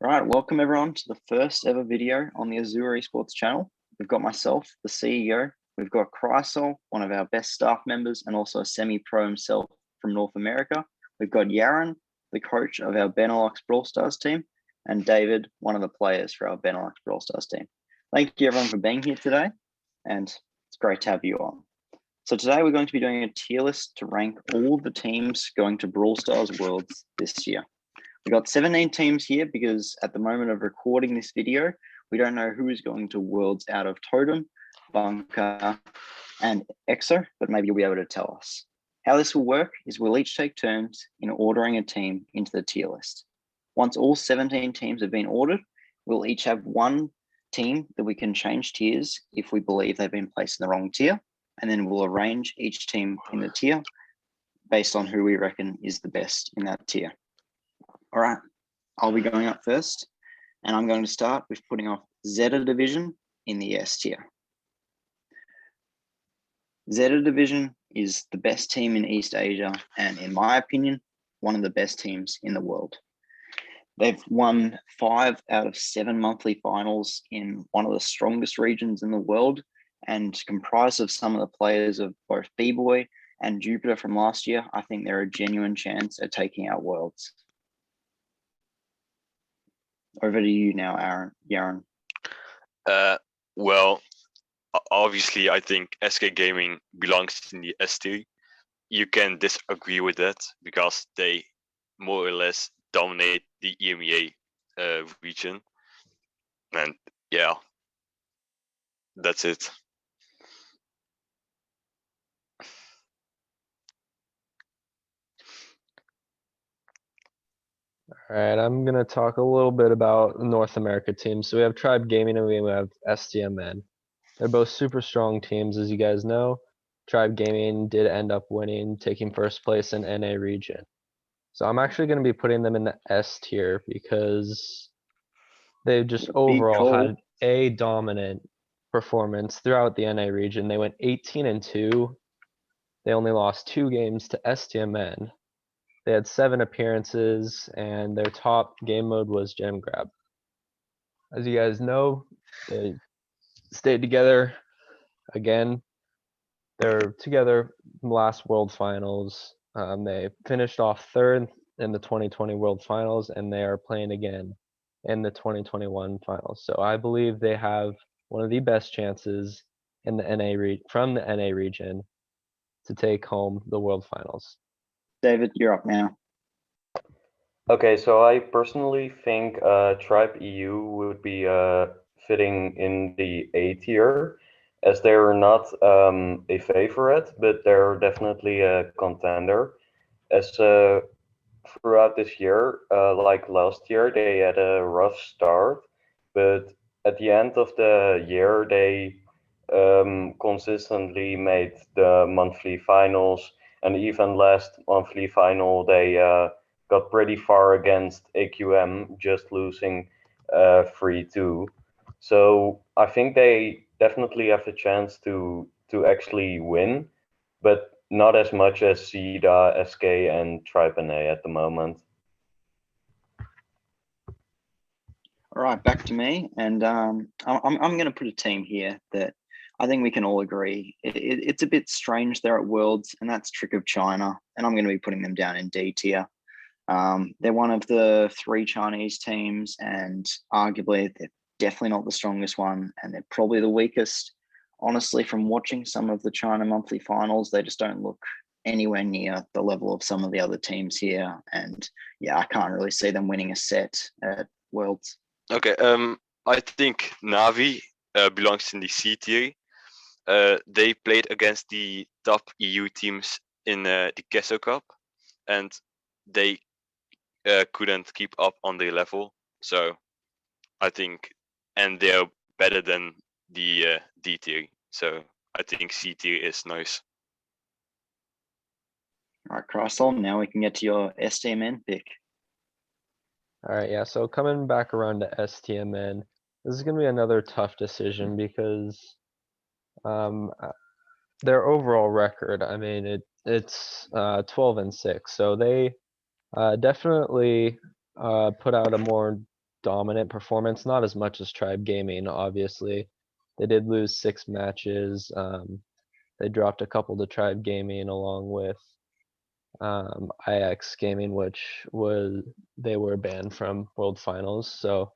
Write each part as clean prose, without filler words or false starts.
Right, welcome everyone to the first ever video on the Azure Esports channel. We've got myself, the CEO. We've got Crysoul, one of our best staff members, and also a semi-pro himself from North America. We've got Yaron, the coach of our Benelux Brawl Stars team, and David, one of the players for our Benelux Brawl Stars team. Thank you everyone for being here today, and it's great to have you on. So today we're going to be doing a tier list to rank all the teams going to Brawl Stars Worlds this year. We've got 17 teams here because at the moment of recording this video, we don't know who is going to Worlds out of Totem, Bunker, and EXO, but maybe you'll be able to tell us. How this will work is we'll each take turns in ordering a team into the tier list. Once all 17 teams have been ordered, we'll each have one team that we can change tiers if we believe they've been placed in the wrong tier, and then we'll arrange each team in the tier based on who we reckon is the best in that tier. All right, I'll be going up first, and I'm going to start with putting off Zeta Division in the S tier. Zeta Division is the best team in East Asia, and in my opinion, one of the best teams in the world. They've won 5 out of 7 monthly finals in one of the strongest regions in the world, and comprised of some of the players of both B-Boy and Jupiter from last year. I think they're a genuine chance at taking out Worlds. Over to you now, Yaron. Well, obviously, I think SK Gaming belongs in the S tier. You can disagree with that because they more or less dominate the EMEA region. And yeah, that's it. All right, I'm gonna talk a little bit about the North America teams. So we have Tribe Gaming and we have STMN. They're both super strong teams, as you guys know. Tribe Gaming did end up winning, taking first place in NA region. So I'm actually gonna be putting them in the S tier because they just overall had a dominant performance throughout the NA region. They went 18-2. They only lost 2 games to STMN. They had 7 appearances, and their top game mode was Gem Grab. As you guys know, they stayed together again. They're together in the last World Finals. They finished off 3rd in the 2020 World Finals, and they are playing again in the 2021 Finals. So I believe they have one of the best chances in the from the NA region to take home the World Finals. David, you're up now. Okay, so I personally think Tribe EU would be fitting in the A tier, as they're not a favorite, but they're definitely a contender. As throughout this year, like last year, they had a rough start, but at the end of the year, they consistently made the monthly finals, and even last monthly final, they got pretty far against AQM, just losing 3-2. So I think they definitely have a chance to actually win, but not as much as SIDA, SK, and Tribe NA at the moment. All right, back to me, and I'm going to put a team here that I think we can all agree it's a bit strange they're at Worlds, and that's Trick of China, and I'm going to be putting them down in D tier. They're one of the 3 Chinese teams, and arguably they're definitely not the strongest one, and they're probably the weakest. Honestly, from watching some of the China monthly finals, they just don't look anywhere near the level of some of the other teams here. And yeah, I can't really see them winning a set at Worlds. Okay, I think Navi belongs in the C tier. They played against the top EU teams in the Kesso Cup, and they couldn't keep up on their level. So I think, and they're better than the D tier. So I think C tier is nice. All right, Crysoul, now we can get to your STMN pick. All right, yeah, so coming back around to STMN, this is going to be another tough decision because their overall record, I mean, it's 12-6, so they definitely put out a more dominant performance, not as much as Tribe Gaming, obviously. They did lose 6 matches. They dropped a couple to Tribe Gaming along with IX Gaming, which they were banned from World Finals. So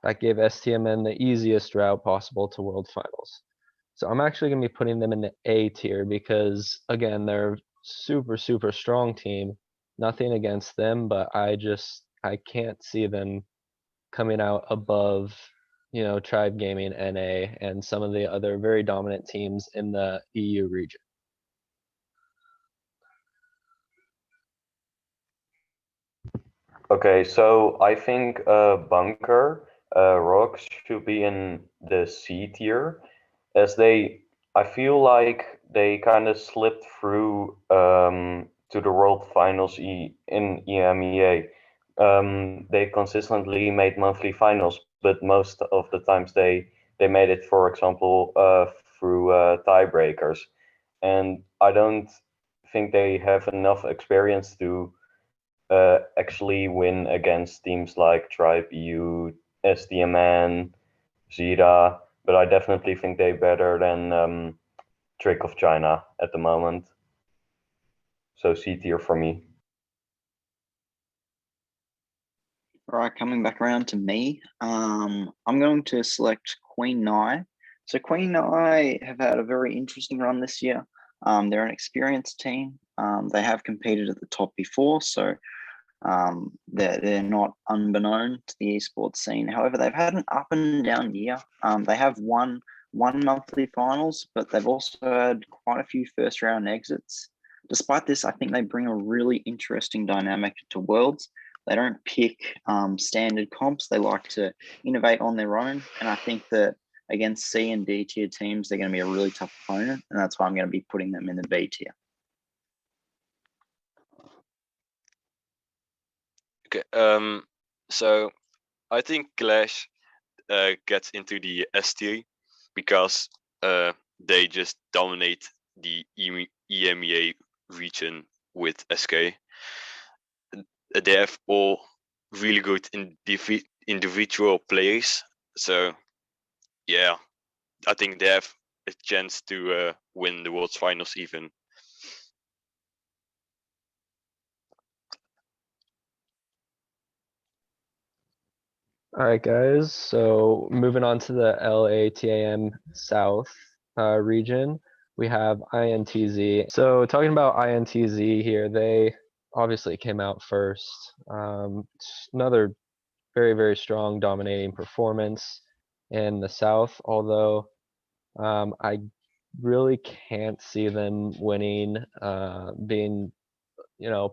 that gave STMN the easiest route possible to World Finals. So I'm actually going to be putting them in the A tier because, again, they're super, super strong team. Nothing against them, but I can't see them coming out above, Tribe Gaming, NA, and some of the other very dominant teams in the EU region. Okay, so I think Bunker Rocks should be in the C tier, as I feel like they kind of slipped through to the World Finals in EMEA. They consistently made monthly finals, but most of the times they made it, for example, through tiebreakers, and I don't think they have enough experience to actually win against teams like Tribe EU, SDMN, Zira, but I definitely think they're better than Trick of China at the moment. So C tier for me. All right, coming back around to me, I'm going to select Queen Nai. So Queen Nai have had a very interesting run this year. They're an experienced team. They have competed at the top before, so they're not unbeknown to the esports scene. However, they've had an up and down year. They have won one monthly finals, but they've also had quite a few first round exits. Despite this, I think they bring a really interesting dynamic to Worlds. They don't pick standard comps. They like to innovate on their own. And I think that against C and D tier teams, they're going to be a really tough opponent. And that's why I'm going to be putting them in the B tier. Okay. So I think Clash gets into the S tier because they just dominate the EMEA region with SK. They have all really good individual players. So yeah, I think they have a chance to win the World Finals even. All right, guys. So moving on to the LATAM South region, we have INTZ. So talking about INTZ here, they obviously came out first. Another very, very strong dominating performance in the South, although I really can't see them winning, being,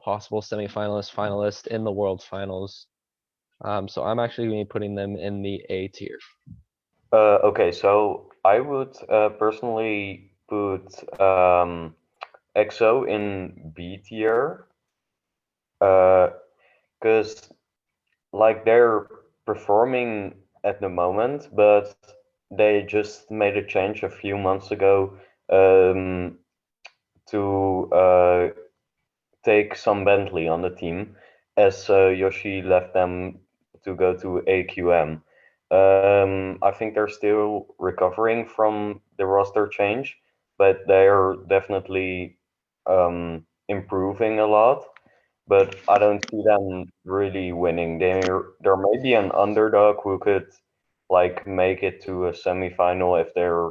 possible semifinalist, finalist in the World Finals. So I'm actually going to be putting them in the A tier. Okay, so I would personally put EXO in B tier, because like they're performing at the moment, but they just made a change a few months ago to take some Bentley on the team, as Yoshi left them to go to AQM. I think they're still recovering from the roster change, but they're definitely improving a lot. But I don't see them really winning. There may be an underdog who could like make it to a semifinal if they're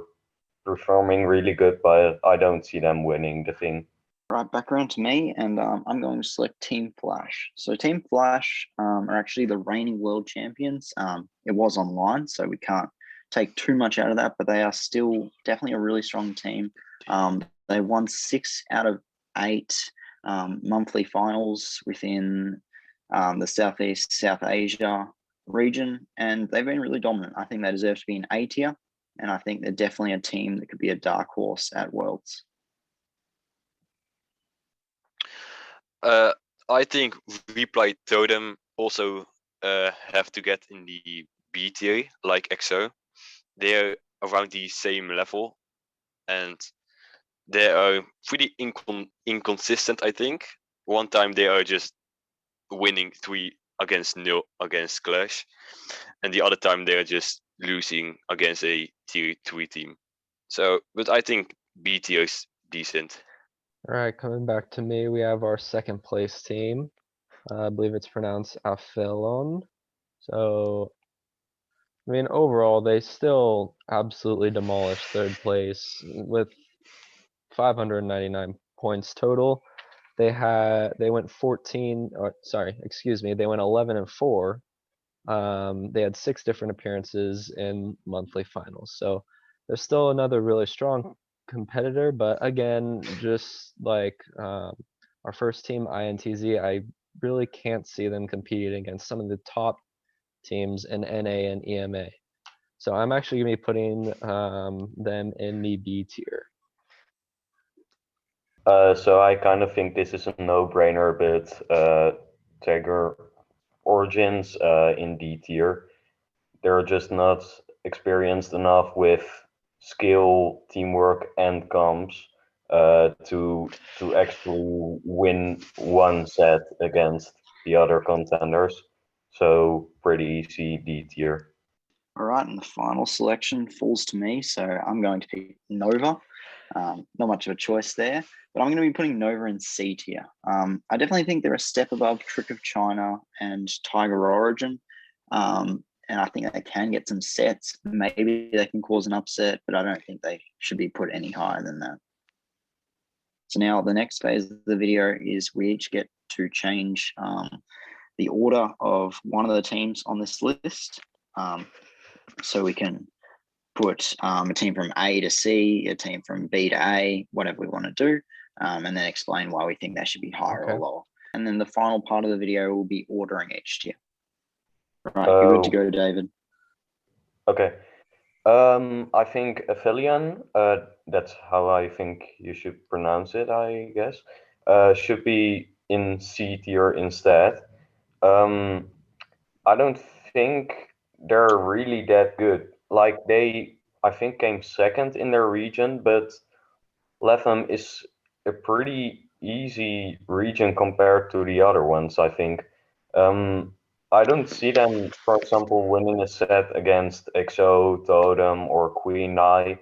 performing really good, but I don't see them winning the thing. Right, back around to me, and I'm going to select Team Flash. So Team Flash are actually the reigning world champions. It was online, so we can't take too much out of that, but they are still definitely a really strong team. They won 6 out of 8 monthly finals within the Southeast, South Asia region, and they've been really dominant. I think they deserve to be in A tier, and I think they're definitely a team that could be a dark horse at Worlds. I think Reply Totem also have to get in the B tier, like EXO. They're around the same level, and they are pretty inconsistent, I think. One time they are just winning 3 against nil against Clash, and the other time they're just losing against a tier 3 team. So, but I think B tier is decent. Alright, coming back to me, we have our second place team. I believe it's pronounced Afelon. So, I mean, overall, they still absolutely demolished third place with 599 points total. They went 14, or sorry, excuse me, they went 11-4. They had 6 different appearances in monthly finals. So they're still another really strong competitor, but again, just like our first team, INTZ, I really can't see them competing against some of the top teams in NA and EMA. So I'm actually gonna be putting them in the B tier. So I kind of think this is a no-brainer, but Tiger Origins in D tier. They're just not experienced enough with skill, teamwork, and comms to actually win one set against the other contenders. So pretty easy D tier. All right, and the final selection falls to me, so I'm going to pick Nova. Not much of a choice there, but I'm going to be putting Nova in C tier. I definitely think they're a step above Trick of China and Tiger Origin, and I think they can get some sets. Maybe they can cause an upset, but I don't think they should be put any higher than that. So now the next phase of the video is we each get to change the order of one of the teams on this list. So we can put a team from A to C, a team from B to A, whatever we want to do, and then explain why we think they should be higher or lower. And then the final part of the video will be ordering each tier. Right, you're good to go, David. Okay. I think Aphelion, that's how I think you should pronounce it, I guess, should be in C tier instead. I don't think they're really that good. Like I think came second in their region, but Latham is a pretty easy region compared to the other ones, I think. I don't see them, for example, winning a set against XO, Totem, or Queen Nai.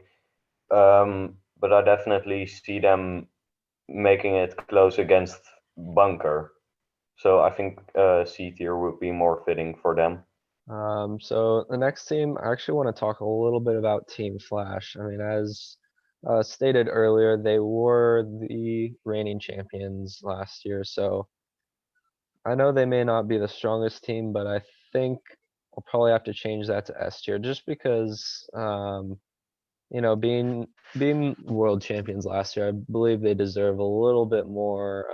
But I definitely see them making it close against Bunker. So I think C tier would be more fitting for them. So the next team, I actually want to talk a little bit about Team Flash. I mean, as stated earlier, they were the reigning champions last year. So I know they may not be the strongest team, but I think we'll probably have to change that to S tier just because, you know, being world champions last year, I believe they deserve a little bit more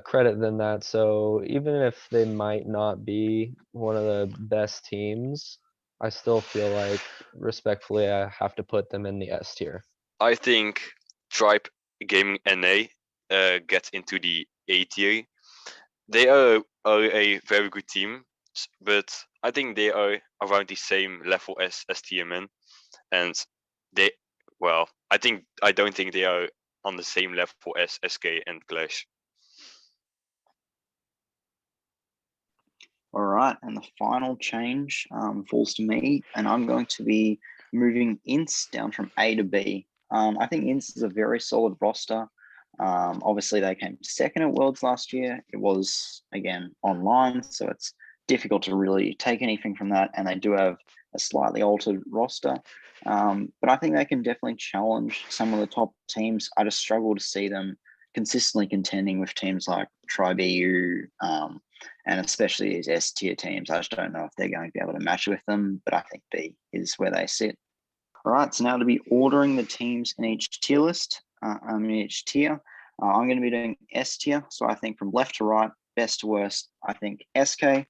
credit than that. So even if they might not be one of the best teams, I still feel like respectfully I have to put them in the S tier. I think Tribe Gaming NA gets into the A tier. They are a very good team, but I think they are around the same level as TMN, and I don't think they are on the same level as SK and Clash. All right, and the final change falls to me, and I'm going to be moving Ints down from A to B. I think Ints is a very solid roster. Obviously, they came second at Worlds last year. It was, again, online, so it's difficult to really take anything from that, and they do have a slightly altered roster. But I think they can definitely challenge some of the top teams. I just struggle to see them consistently contending with teams like Tribe EU, and especially these S tier teams. I just don't know if they're going to be able to match with them, but I think B is where they sit. All right, so now to be ordering the teams in each tier list, in each tier, I'm going to be doing S tier. So I think from left to right, best to worst, I think SK,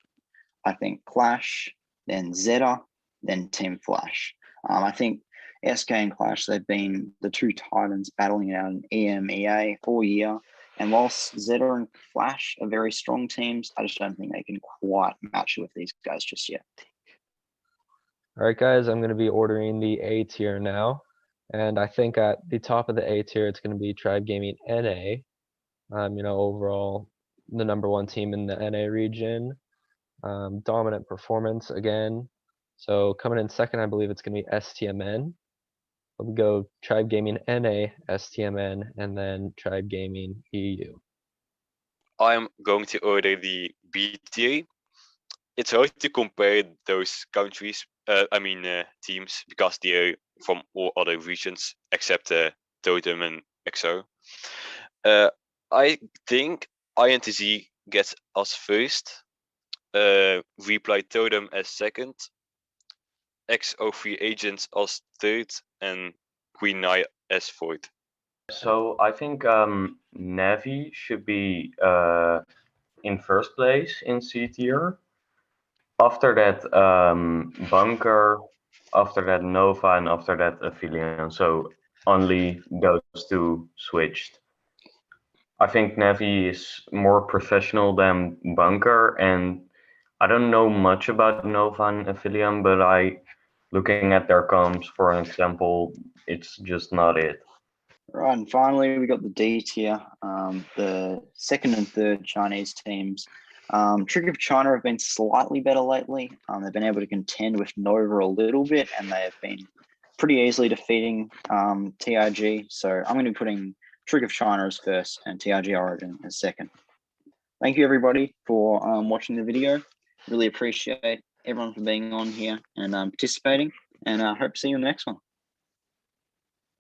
I think Clash, then Zeta, then Team Flash. I think SK and Clash, they've been the two titans battling it out in EMEA all year. And whilst Zeta and Flash are very strong teams, I just don't think they can quite match with these guys just yet. All right, guys, I'm going to be ordering the A tier now. And I think at the top of the A tier, it's going to be Tribe Gaming NA. You know, overall, the #1 team in the NA region. Dominant performance again. So coming in second, I believe it's going to be STMN. We'll go Tribe Gaming NA, STMN, and then Tribe Gaming EU. I'm going to order the BTA. It's hard to compare those countries, teams, because they're from all other regions except Totem and XO. I think INTZ gets us first, Reply Totem as second, XO3 Agents as third, and Queen Nai as fourth. So I think Navi should be in first place in C tier. After that, Bunker. After that, Nova, and after that, Aphelion. So only those two switched. I think Navi is more professional than Bunker, and I don't know much about Nova and Aphelion, but looking at their comps, for an example, it's just not it. Right, and finally we got the D tier, the second and third Chinese teams. Trick of China have been slightly better lately. They've been able to contend with Nova a little bit, and they have been pretty easily defeating TRG. So I'm going to be putting Trick of China as first and TRG Origin as second. Thank you everybody for watching the video. Really appreciate everyone for being on here and participating, and I hope to see you in the next one.